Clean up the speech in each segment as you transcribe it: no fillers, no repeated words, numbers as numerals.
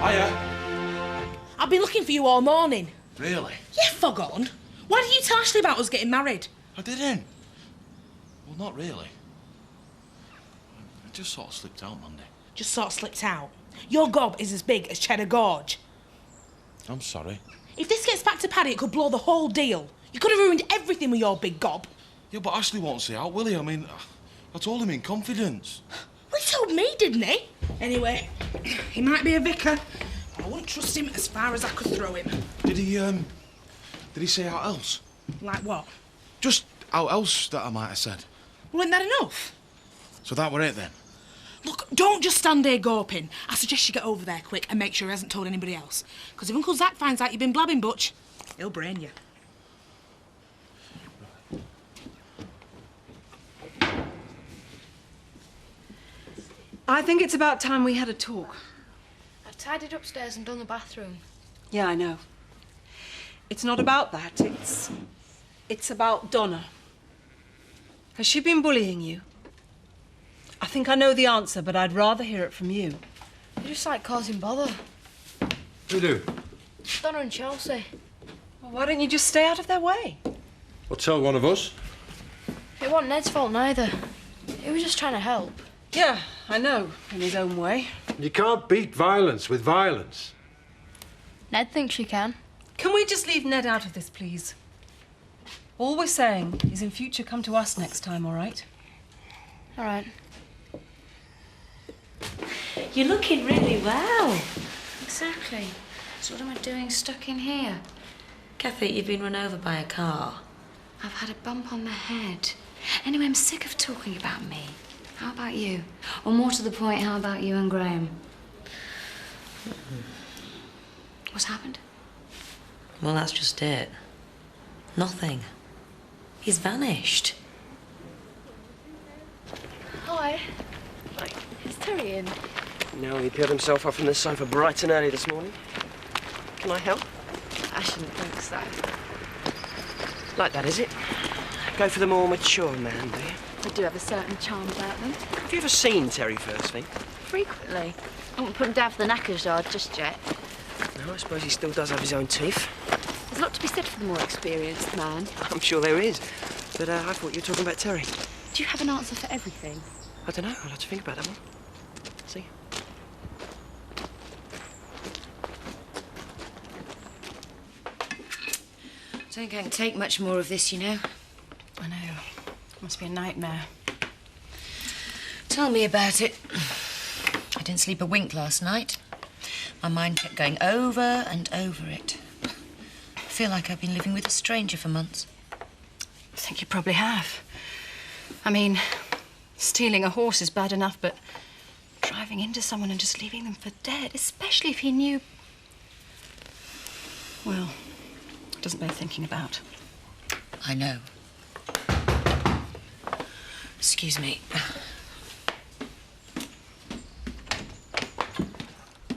Hiya. I've been looking for you all morning. Really? Yeah, fog on. Why didn't you tell Ashley about us getting married? I didn't. Well, not really. I just sort of slipped out Monday. Just sort of slipped out. Your gob is as big as Cheddar Gorge. I'm sorry. If this gets back to Paddy, it could blow the whole deal. You could have ruined everything with your big gob. Yeah, but Ashley won't see out, will he? I mean, I told him in confidence. Well, he told me, didn't he? Anyway, he might be a vicar, but I wouldn't trust him as far as I could throw him. Did he say how else? Like what? Just how else that I might have said. Well, isn't that enough? So that were it then? Look, don't just stand there gawping. I suggest you get over there quick and make sure he hasn't told anybody else. Because if Uncle Zach finds out you've been blabbing, Butch, he'll brain you. I think it's about time we had a talk. I've tidied upstairs and done the bathroom. Yeah, I know. It's not about that. It's about Donna. Has she been bullying you? I think I know the answer, but I'd rather hear it from you. You just like causing bother. Who do? Donna and Chelsea. Well, why don't you just stay out of their way? Well, tell one of us. It wasn't Ned's fault neither. He was just trying to help. Yeah, I know, in his own way. You can't beat violence with violence. Ned thinks you can. Can we just leave Ned out of this, please? All we're saying is in future come to us next time, all right? All right. You're looking really well. Exactly. So what am I doing stuck in here? Kathy, you've been run over by a car. I've had a bump on the head. Anyway, I'm sick of talking about me. How about you? Or more to the point, how about you and Graham? What's happened? Well, that's just it. Nothing. He's vanished. Hi. Is Terry in? No, he peeled himself off from the sofa bright and early this morning. Can I help? I shouldn't think so. Like that, is it? Go for the more mature man, do you? I do have a certain charm about them. Have you ever seen Terry first thing? Frequently. I won't put him down for the knackers yard just yet. No, I suppose he still does have his own teeth. There's a lot to be said for the more experienced man. I'm sure there is. But I thought you were talking about Terry. Do you have an answer for everything? I don't know. I'll have to think about that one. See? I don't think I can take much more of this, you know. I know. Must be a nightmare. Tell me about it. I didn't sleep a wink last night. My mind kept going over and over it. I feel like I've been living with a stranger for months. I think you probably have. I mean, stealing a horse is bad enough, but driving into someone and just leaving them for dead, especially if he knew... Well, it doesn't bear thinking about. I know. Excuse me.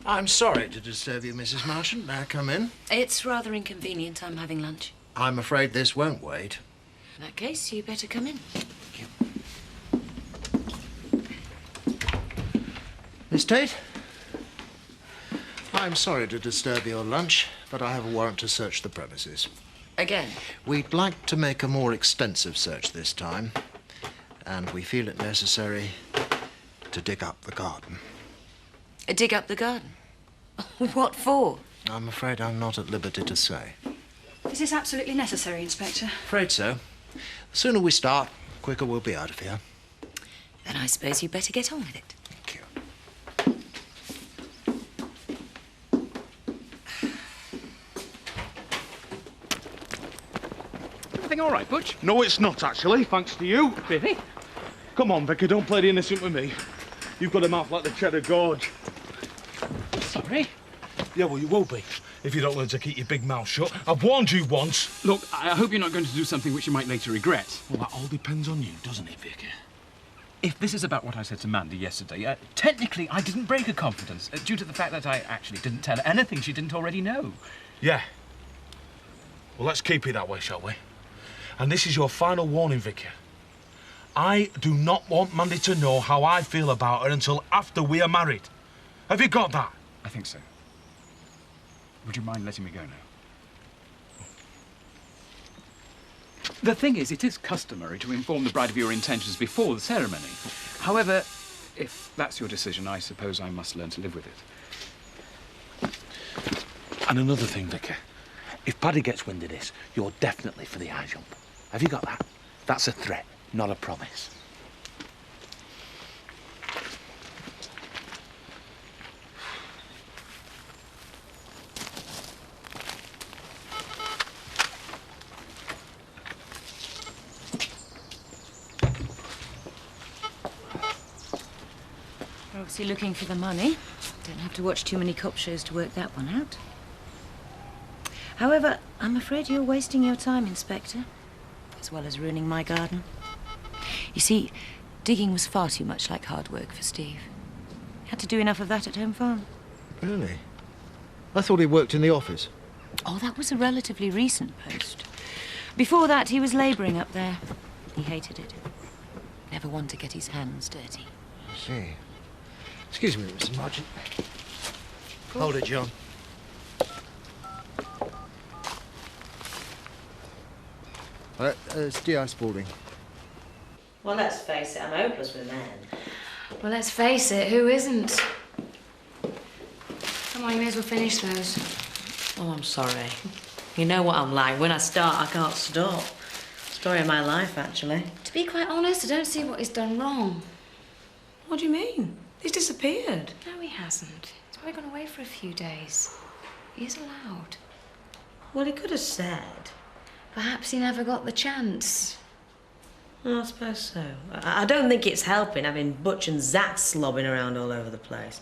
I'm sorry to disturb you, Mrs. Marchant. May I come in? It's rather inconvenient. I'm having lunch. I'm afraid this won't wait. In that case, you better come in. Thank you. Miss Tate? I'm sorry to disturb your lunch, but I have a warrant to search the premises. Again? We'd like to make a more extensive search this time, and we feel it necessary to dig up the garden. Dig up the garden? What for? I'm afraid I'm not at liberty to say. Is this absolutely necessary, Inspector? Afraid so. The sooner we start, the quicker we'll be out of here. Then I suppose you better get on with it. Thank you. Everything all right, Butch? No, it's not, actually, thanks to you. Really? Come on, Vicar, don't play the innocent with me. You've got a mouth like the Cheddar Gorge. Sorry. Yeah, well, you will be, if you don't learn to keep your big mouth shut. I've warned you once. Look, I hope you're not going to do something which you might later regret. Well, that all depends on you, doesn't it, Vicar? If this is about what I said to Mandy yesterday, technically I didn't break her confidence due to the fact that I actually didn't tell her anything she didn't already know. Yeah. Well, let's keep it that way, shall we? And this is your final warning, Vicar. I do not want Mandy to know how I feel about her until after we are married. Have you got that? I think so. Would you mind letting me go now? The thing is, it is customary to inform the bride of your intentions before the ceremony. However, if that's your decision, I suppose I must learn to live with it. And another thing, Vicky. If Paddy gets wind of this, you're definitely for the high jump. Have you got that? That's a threat, not a promise. We're obviously looking for the money. Don't have to watch too many cop shows to work that one out. However, I'm afraid you're wasting your time, Inspector, as well as ruining my garden. You see, digging was far too much like hard work for Steve. He had to do enough of that at home farm. Really? I thought he worked in the office. Oh, that was a relatively recent post. Before that, he was labouring up there. He hated it. Never one to get his hands dirty. I see. Excuse me, Mr. Margent. Hold it, John. It's D.I. Spaulding. Well, let's face it, I'm hopeless with men. Well, let's face it, who isn't? Come on, you may as well finish those. Oh, I'm sorry. You know what I'm like. When I start, I can't stop. Story of my life, actually. To be quite honest, I don't see what he's done wrong. What do you mean? He's disappeared. No, he hasn't. He's only gone away for a few days. He is allowed. Well, he could have said. Perhaps he never got the chance. Well, I suppose so. I don't think it's helping having Butch and Zach slobbing around all over the place.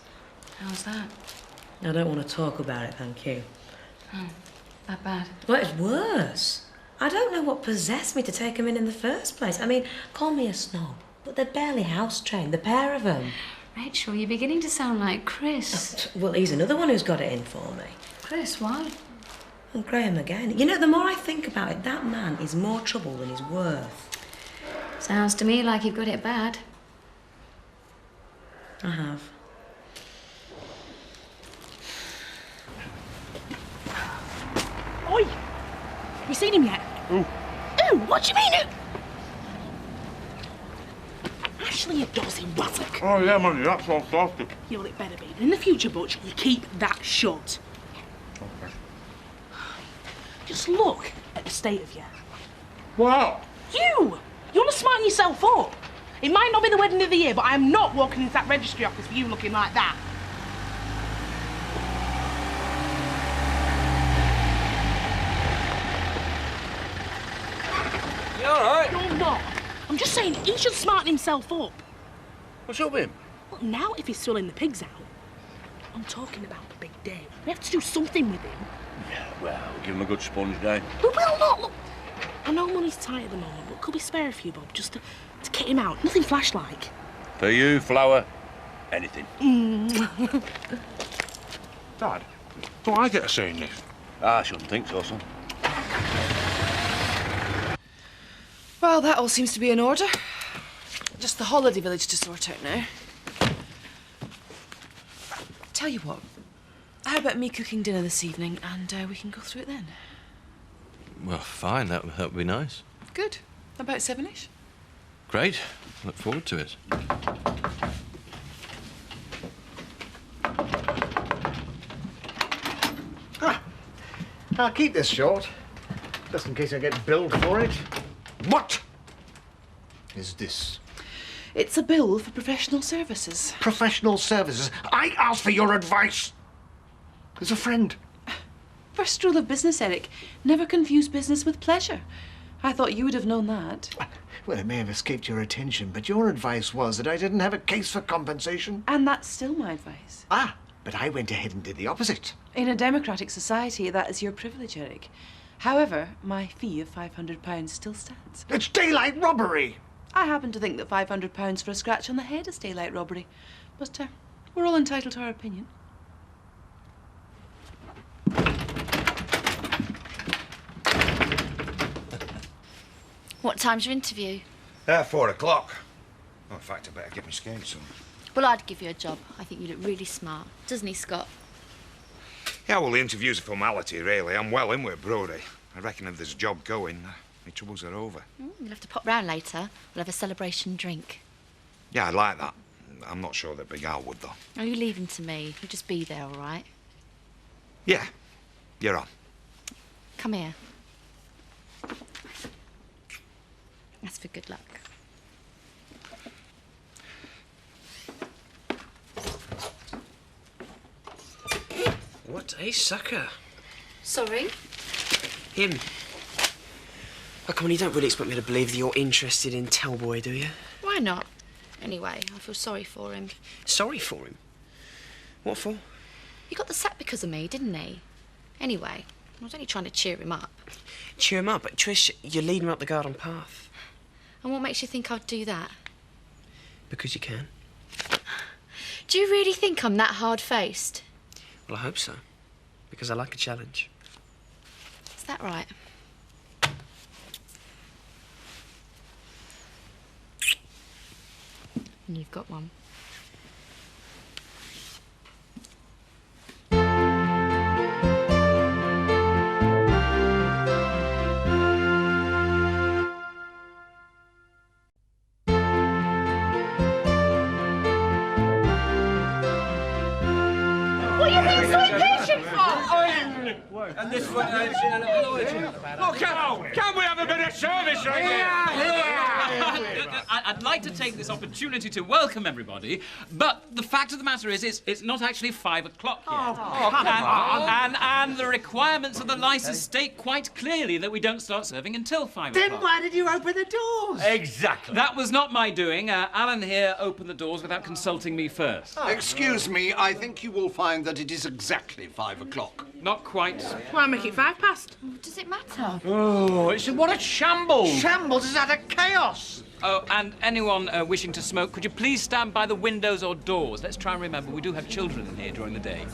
How's that? I don't want to talk about it, thank you. Oh, that bad? Well, it's worse. I don't know what possessed me to take them in the first place. I mean, call me a snob, but they're barely house-trained, the pair of them. Rachel, you're beginning to sound like Chris. Well, he's another one who's got it in for me. Chris, why? And Graham again. You know, the more I think about it, that man is more trouble than he's worth. Sounds to me like you've got it bad. I have. Oi! Have you seen him yet? Who? Who? What do you mean, who? Ashley adores him, Wazzock. Oh, yeah, man, that's all sorted. Yeah, well, it better be. In the future, Butch, you keep that shut. Okay. Just look at the state of you. Wow. You! You want to smarten yourself up? It might not be the wedding of the year, but I am not walking into that registry office for you looking like that. You all right? You're not. I'm just saying, he should smarten himself up. What's up with him? Well, now if he's throwing the pigs out, I'm talking about the big day. We have to do something with him. Yeah, well, give him a good sponge day. We will not. Look, I know money's tight at the moment, but could we spare a few bob just to get him out? Nothing flash-like. For you, Flower, anything. Dad, do I get a say in this? I shouldn't think so, son. Well, that all seems to be in order. Just the holiday village to sort out now. Tell you what, how about me cooking dinner this evening and we can go through it then? Well, fine. That would be nice. Good. About 7-ish? Great. Look forward to it. I'll keep this short, just in case I get billed for it. What is this? It's a bill for professional services. Professional services? I asked for your advice. As a friend. First rule of business, Eric. Never confuse business with pleasure. I thought you would have known that. Well, it may have escaped your attention, but your advice was that I didn't have a case for compensation. And that's still my advice. Ah, but I went ahead and did the opposite. In a democratic society, that is your privilege, Eric. However, my fee of £500 still stands. It's daylight robbery! I happen to think that £500 for a scratch on the head is daylight robbery. But we're all entitled to our opinion. What time's your interview? 4 o'clock. Oh, in fact, I better get my skates on. Well, I'd give you a job. I think you look really smart. Doesn't he, Scott? Yeah, well, the interview's a formality, really. I'm well in with Brodie. I reckon if there's a job going, my troubles are over. You'll have to pop round later. We'll have a celebration drink. Yeah, I'd like that. I'm not sure that Big Al would, though. Are you leaving to me? You'll just be there, all right? Yeah, you're on. Come here. That's for good luck. What a sucker. Sorry? Him. Oh, come on, you don't really expect me to believe that you're interested in Tellboy, do you? Why not? Anyway, I feel sorry for him. Sorry for him? What for? He got the sack because of me, didn't he? Anyway, I was only trying to cheer him up. Cheer him up, but Trish, you're leading him up the garden path. And what makes you think I'd do that? Because you can. Do you really think I'm that hard-faced? Well, I hope so. Because I like a challenge. Is that right? And you've got one. What are you being so impatient for? And this one, well, can we have a bit of service right here? I'd like to take this opportunity to welcome everybody, but the fact of the matter is, it's not actually 5 o'clock yet. And the requirements of the licence state quite clearly that we don't start serving until 5 o'clock. Then why did you open the doors? Exactly. That was not my doing. Alan here opened the doors without consulting me first. Excuse me, I think you will find that it is exactly 5 o'clock. Not quite. Why make it 5 past? Does it matter? Oh, what a shambles! Shambles is utter chaos! Oh, and anyone wishing to smoke, could you please stand by the windows or doors? Let's try and remember, we do have children in here during the day.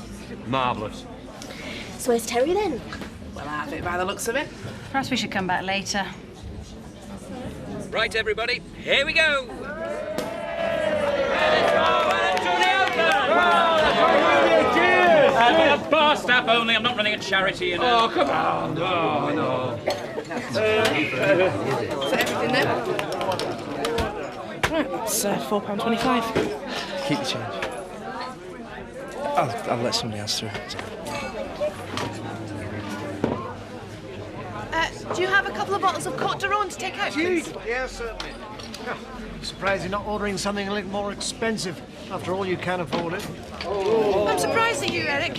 Marvellous. So where's Terry then? Well, I have it by the looks of it. Perhaps we should come back later. Right, everybody, here we go. And bar staff only. I'm not running a charity. Oh, come on. No. Is that everything then? Right, it's £4.25. Keep the change. I'll let somebody else through. Do you have a couple of bottles of Côte d'Aron to take out, please? Yes, certainly. Surprised you're not ordering something a little more expensive. After all, you can afford it. I'm surprised at you, Eric.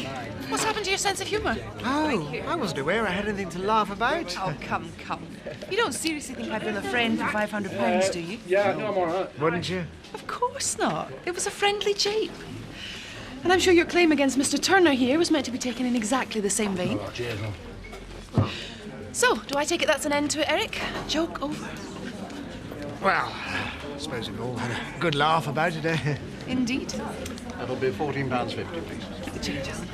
What's happened to your sense of humour? Oh, I wasn't aware I had anything to laugh about. Oh, come. You don't seriously think I'd bill a friend for £500, do you? Yeah, no, I'm all right. Wouldn't you? Of course not. It was a friendly jape. And I'm sure your claim against Mr. Turner here was meant to be taken in exactly the same vein. Oh, cheers, So, do I take it that's an end to it, Eric? Joke over. Well, I suppose we've all had a good laugh about it, eh? Indeed. That'll be £14.50, please. Keep the change, Alan.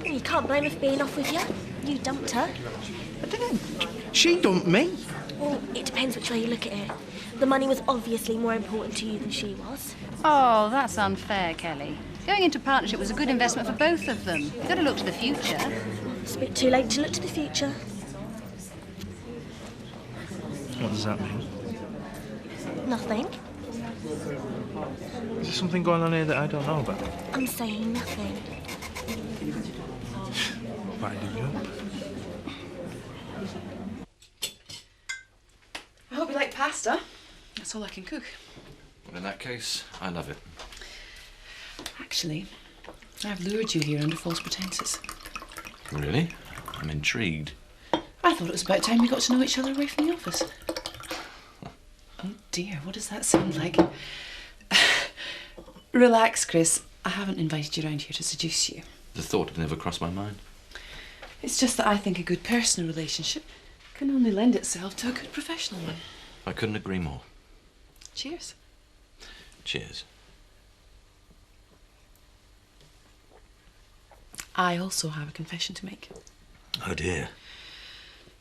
You can't blame her for being off with you. You dumped her. I didn't. She dumped me. Well, it depends which way you look at it. The money was obviously more important to you than she was. Oh, that's unfair, Kelly. Going into partnership was a good investment for both of them. You've got to look to the future. It's a bit too late to look to the future. What does that mean? Nothing. Is there something going on here that I don't know about? I'm saying nothing. Why did you jump? I hope you like pasta. That's all I can cook. Well, in that case, I love it. Actually, I've lured you here under false pretenses. Really? I'm intrigued. I thought it was about time we got to know each other away from the office. Oh dear, what does that sound like? Relax, Chris. I haven't invited you around here to seduce you. The thought had never crossed my mind. It's just that I think a good personal relationship can only lend itself to a good professional one. I couldn't agree more. Cheers. Cheers. I also have a confession to make. Oh dear.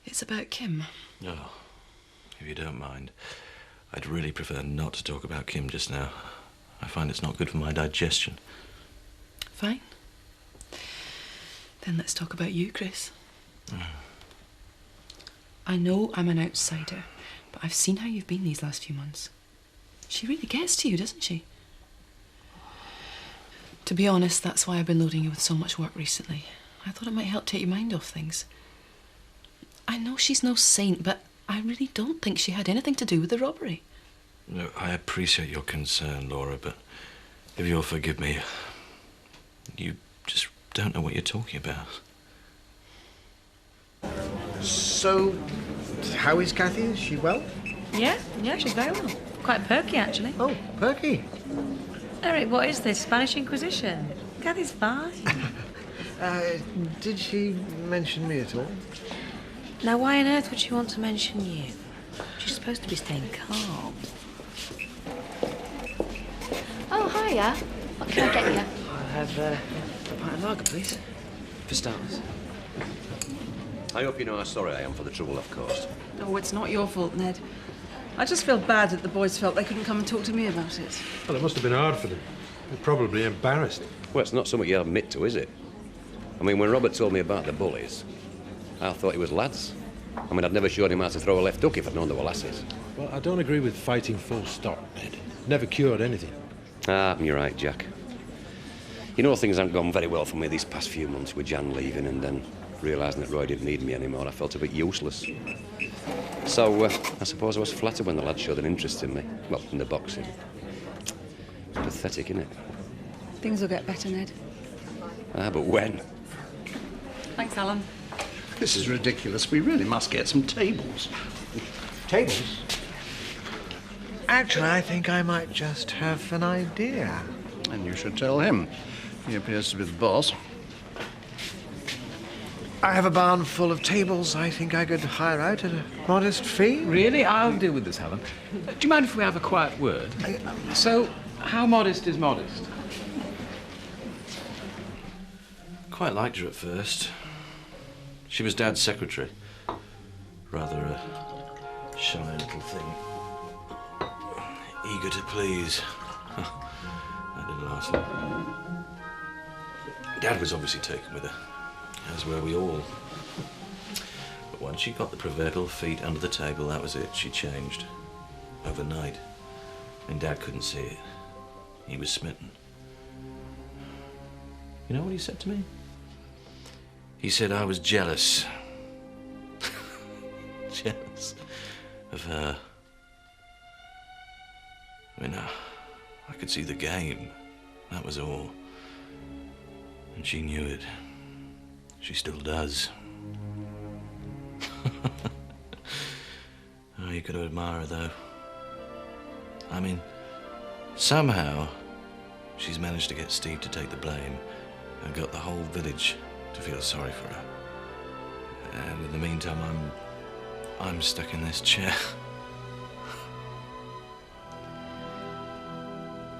It's about Kim. Oh, if you don't mind. I'd really prefer not to talk about Kim just now. I find it's not good for my digestion. Fine. Then let's talk about you, Chris. I know I'm an outsider, but I've seen how you've been these last few months. She really gets to you, doesn't she? To be honest, that's why I've been loading you with so much work recently. I thought it might help take your mind off things. I know she's no saint, but I really don't think she had anything to do with the robbery. No, I appreciate your concern, Laura, but if you'll forgive me, you just don't know what you're talking about. So, how is Kathy? Is she well? Yeah, she's very well. Quite perky, actually. Oh, perky. Eric, what is this? Spanish Inquisition? Kathy's fine. Did she mention me at all? Now, why on earth would she want to mention you? She's supposed to be staying calm. Oh, hiya. What can I get you? I'll have a pint of lager, please. For starters. I hope you know how sorry I am for the trouble I've caused. Oh, it's not your fault, Ned. I just feel bad that the boys felt they couldn't come and talk to me about it. Well, it must have been hard for them. They're probably embarrassed. Well, it's not something you admit to, is it? I mean, when Robert told me about the bullies, I thought he was lads. I mean, I'd never showed him how to throw a left hook if I'd known they were lasses. Well, I don't agree with fighting full stop, Ned. Never cured anything. Ah, you're right, Jack. You know, things haven't gone very well for me these past few months with Jan leaving and then realising that Roy didn't need me anymore. I felt a bit useless. So, I suppose I was flattered when the lad showed an interest in me. Well, in the boxing. It's pathetic, isn't it? Things will get better, Ned. Ah, but when? Thanks, Alan. This is ridiculous. We really must get some tables. Tables? Actually, I think I might just have an idea. And you should tell him. He appears to be the boss. I have a barn full of tables I think I could hire out at a modest fee. Really? I'll deal with this, Helen. Do you mind if we have a quiet word? So, how modest is modest? Quite liked her at first. She was Dad's secretary. Rather a shy little thing. Eager to please. That didn't last long. Dad was obviously taken with her, as were we all. But once she got the proverbial feet under the table, that was it. She changed. Overnight. And Dad couldn't see it. He was smitten. You know what he said to me? He said I was jealous. Jealous of her. I mean, I could see the game. That was all. And she knew it. She still does. Oh, you got to admire her, though. I mean, somehow she's managed to get Steve to take the blame and got the whole village to feel sorry for her. And in the meantime, I'm stuck in this chair.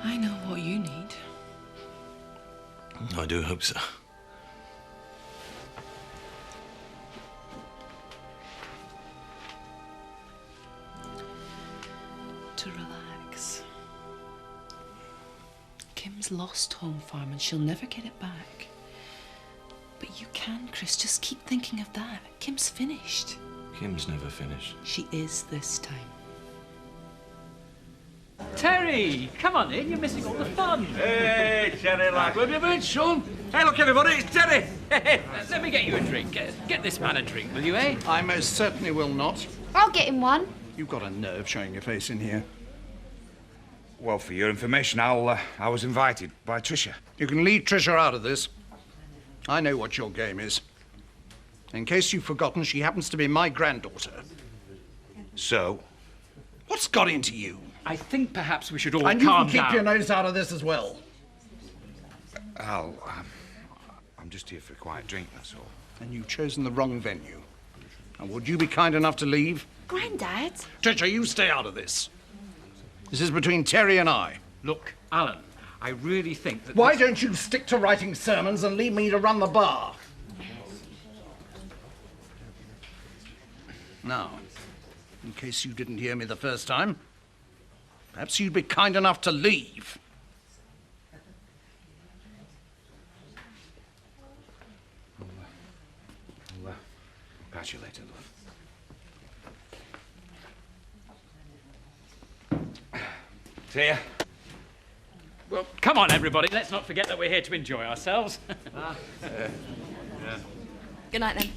I know what you need. I do hope so. To relax. Kim's lost home farm and she'll never get it back. But you can, Chris. Just keep thinking of that. Kim's finished. Kim's never finished. She is this time. Terry, come on in. You're missing all the fun. Hey, Terry, lad. Where have you been, son? Hey, look, everybody, it's Terry. Let me get you a drink. Get this man a drink, will you, eh? I most certainly will not. I'll get him one. You've got a nerve showing your face in here. Well, for your information, I was invited by Tricia. You can leave Tricia out of this. I know what your game is. In case you've forgotten, she happens to be my granddaughter. So? What's got into you? I think perhaps we should all and you calm can keep down. your nose out of this as well. Al, I'm just here for a quiet drink, that's all. And you've chosen the wrong venue. And would you be kind enough to leave? Grandad? Tricia, you stay out of this. This is between Terry and I. Look, Alan, I really think that... Why don't you stick to writing sermons and leave me to run the bar? Now, in case you didn't hear me the first time, Perhaps you'd be kind enough to leave. I'll catch you later, love. See ya. Well, come on, everybody. Let's not forget that we're here to enjoy ourselves. Good night, then.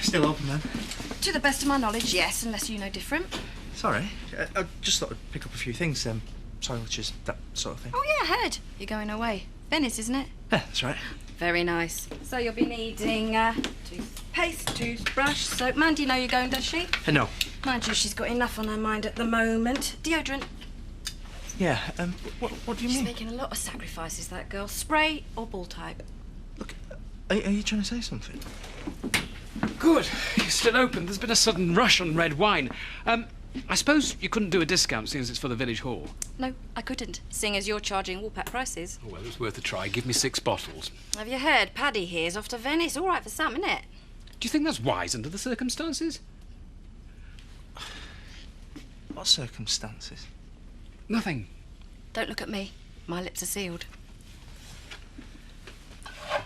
Still open, then? To the best of my knowledge, yes, unless you know different. Sorry, I just thought I'd pick up a few things, sandwiches, that sort of thing. Oh, yeah, I heard. You're going away. Venice, isn't it? Yeah, that's right. Very nice. So you'll be needing toothpaste, toothbrush, soap. Mandy know you're going, does she? No. Mind you, she's got enough on her mind at the moment. Deodorant. Yeah, what do you She's mean? making a lot of sacrifices, that girl. Spray or ball type? Are you trying to say something? Good. You're still open. There's been a sudden rush on red wine. I suppose you couldn't do a discount, seeing as it's for the village hall. No, I couldn't, seeing as you're charging Woolpack prices. Oh, well, it was worth a try. Give me 6 bottles. Have you heard? Paddy here's off to Venice. All right for some, isn't it? Do you think that's wise under the circumstances? What circumstances? Nothing. Don't look at me. My lips are sealed.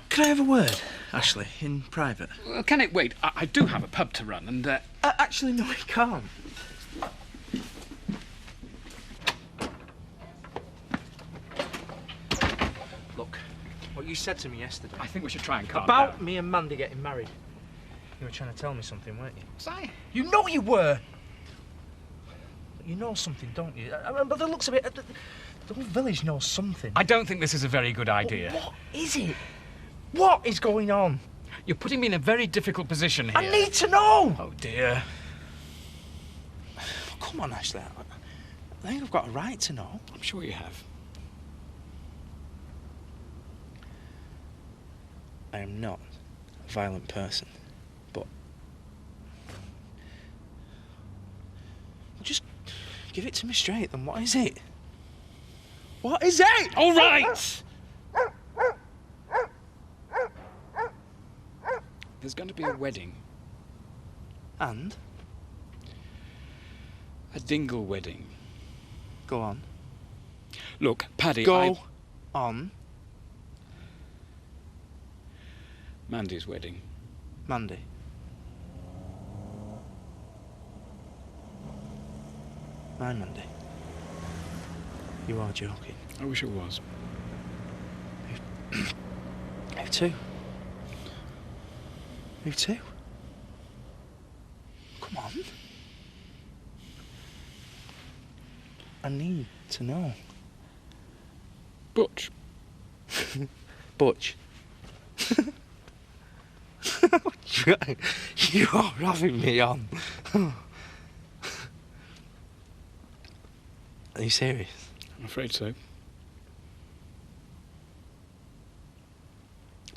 Can I have a word, Ashley, in private? Can it wait? I do have a pub to run, and... Actually, no, I can't. Look, what you said to me yesterday... I think we should try and calm about down. me and Mandy getting married. You were trying to tell me something, weren't you? Was I? You know you were! You know something, don't you? But the looks of it, the whole village knows something. I don't think this is a very good idea. What is it? What is going on? You're putting me in a very difficult position here. I need to know! Oh, dear. Come on, Ashley. I think I've got a right to know. I'm sure you have. I am not a violent person, but... Just give it to me straight, then. What is it? What is it? All right! There's going to be a wedding. And? A dingle wedding. Go on. Look, Paddy, Go on. Mandy's wedding. Mandy. My Mandy. You are joking. I wish it was. Who too? Who too? Come on. I need to know. Butch. Butch. You are having me on. Are you serious? I'm afraid so.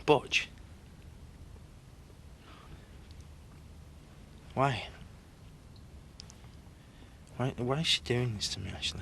Butch? Why? Why is she doing this to me, Ashley?